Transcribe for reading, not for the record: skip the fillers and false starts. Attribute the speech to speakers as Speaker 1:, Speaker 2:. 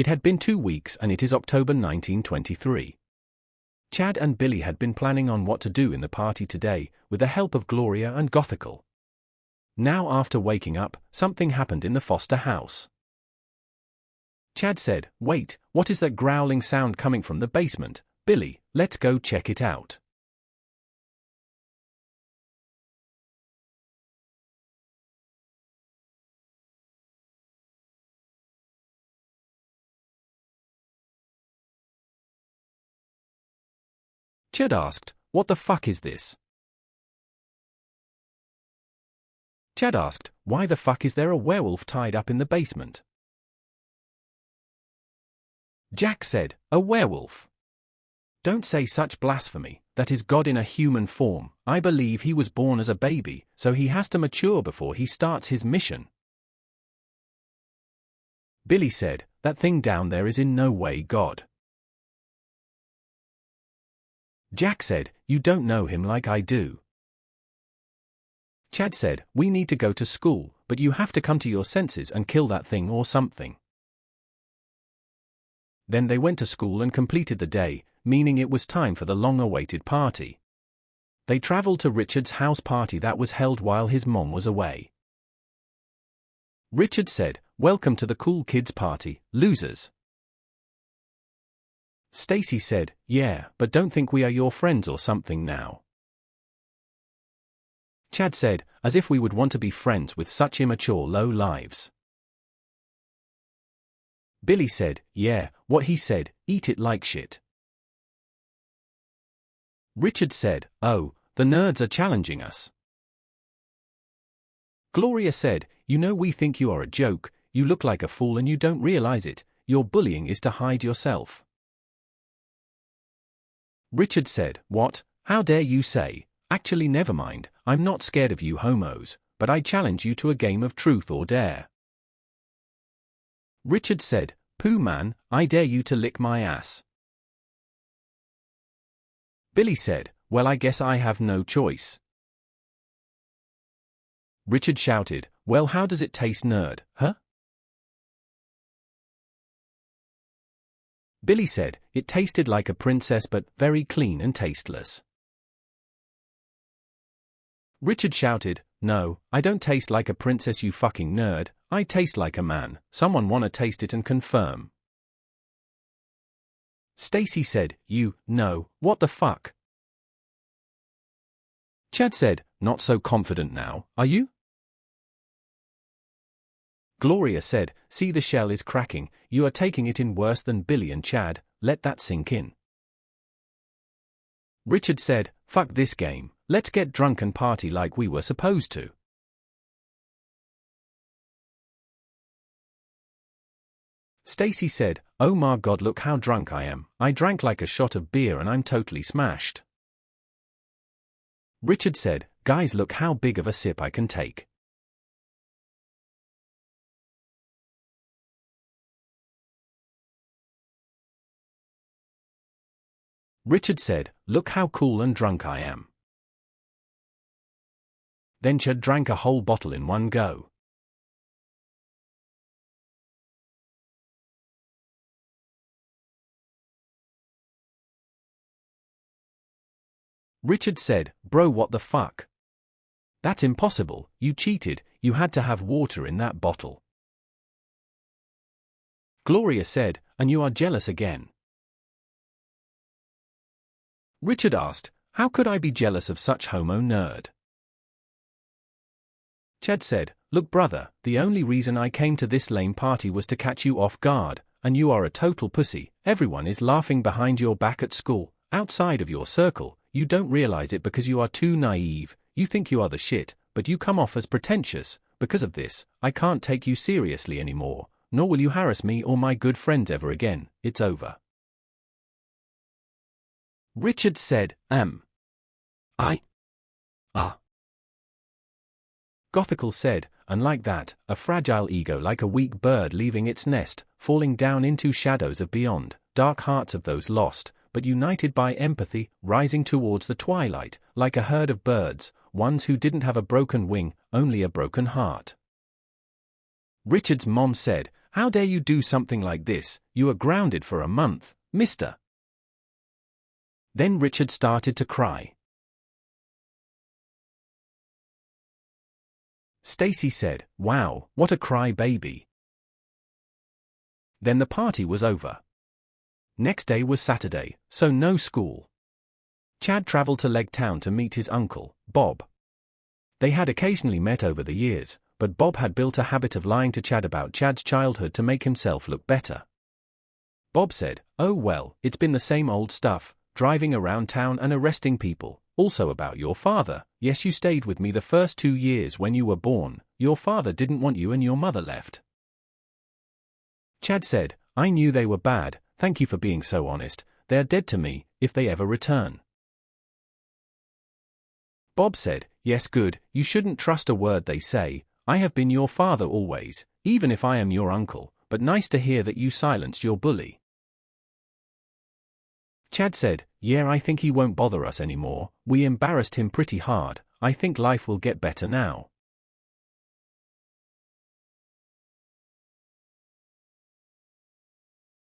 Speaker 1: It had been 2 weeks and it is October 1923. Chad and Billy had been planning on what to do in the party today, with the help of Gloria and Gothical. Now after waking up, something happened in the Foster house. Chad said, "Wait, what is that growling sound coming from the basement? Billy, let's go check it out." Chad asked, "What the fuck is this?" Chad asked, "Why the fuck is there a werewolf tied up in the basement?" Jack said, "A werewolf? Don't say such blasphemy, that is God in a human form. I believe he was born as a baby, so he has to mature before he starts his mission." Billy said, "That thing down there is in no way God." Jack said, "You don't know him like I do." Chad said, "We need to go to school, but you have to come to your senses and kill that thing or something." Then they went to school and completed the day, meaning it was time for the long-awaited party. They traveled to Richard's house party that was held while his mom was away. Richard said, "Welcome to the cool kids party, losers." Stacy said, "Yeah, but don't think we are your friends or something now." Chad said, "As if we would want to be friends with such immature low lives." Billy said, "Yeah, what he said, eat it like shit." Richard said, "Oh, the nerds are challenging us." Gloria said, "You know we think you are a joke, you look like a fool and you don't realize it, your bullying is to hide yourself." Richard said, "What? How dare you say? Actually never mind, I'm not scared of you homos, but I challenge you to a game of truth or dare." Richard said, "Pooh man, I dare you to lick my ass." Billy said, "Well I guess I have no choice." Richard shouted, "Well how does it taste nerd, huh?" Billy said, "It tasted like a princess but very clean and tasteless." Richard shouted, "No, I don't taste like a princess you fucking nerd, I taste like a man, someone wanna taste it and confirm?" Stacy said, No, what the fuck?" Chad said, "Not so confident now, are you?" Gloria said, "See the shell is cracking, you are taking it in worse than Billy and Chad, let that sink in." Richard said, "Fuck this game, let's get drunk and party like we were supposed to." Stacy said, "Oh my god look how drunk I am, I drank like a shot of beer and I'm totally smashed." Richard said, "Guys look how big of a sip I can take." Richard said, "Look how cool and drunk I am." Then Chad drank a whole bottle in one go. Richard said, "Bro what the fuck? That's impossible, you cheated, you had to have water in that bottle." Gloria said, "And you are jealous again." Richard asked, "How could I be jealous of such homo nerd?" Chad said, "Look brother, the only reason I came to this lame party was to catch you off guard, and you are a total pussy, everyone is laughing behind your back at school, outside of your circle, you don't realize it because you are too naive, you think you are the shit, but you come off as pretentious, because of this, I can't take you seriously anymore, nor will you harass me or my good friends ever again, it's over." Richard said, Gothical said, and like that, a fragile ego like a weak bird leaving its nest, falling down into shadows of beyond, dark hearts of those lost, but united by empathy, rising towards the twilight, like a herd of birds, ones who didn't have a broken wing, only a broken heart. Richard's mom said, How dare you do something like this? You are grounded for a month, mister. Then Richard started to cry. Stacy said, "Wow, what a cry baby." Then the party was over. Next day was Saturday, so no school. Chad traveled to Leg Town to meet his uncle, Bob. They had occasionally met over the years, but Bob had built a habit of lying to Chad about Chad's childhood to make himself look better. Bob said, "Oh well, it's been the same old stuff, driving around town and arresting people. Also about your father. Yes, you stayed with me the first 2 years when you were born. Your father didn't want you and your mother left." Chad said, "I knew they were bad, thank you for being so honest. They're dead to me, if they ever return." Bob said, "Yes, good, you shouldn't trust a word they say. I have been your father always, even if I am your uncle, but nice to hear that you silenced your bully." Chad said, "Yeah, I think he won't bother us anymore. We embarrassed him pretty hard. I think life will get better now."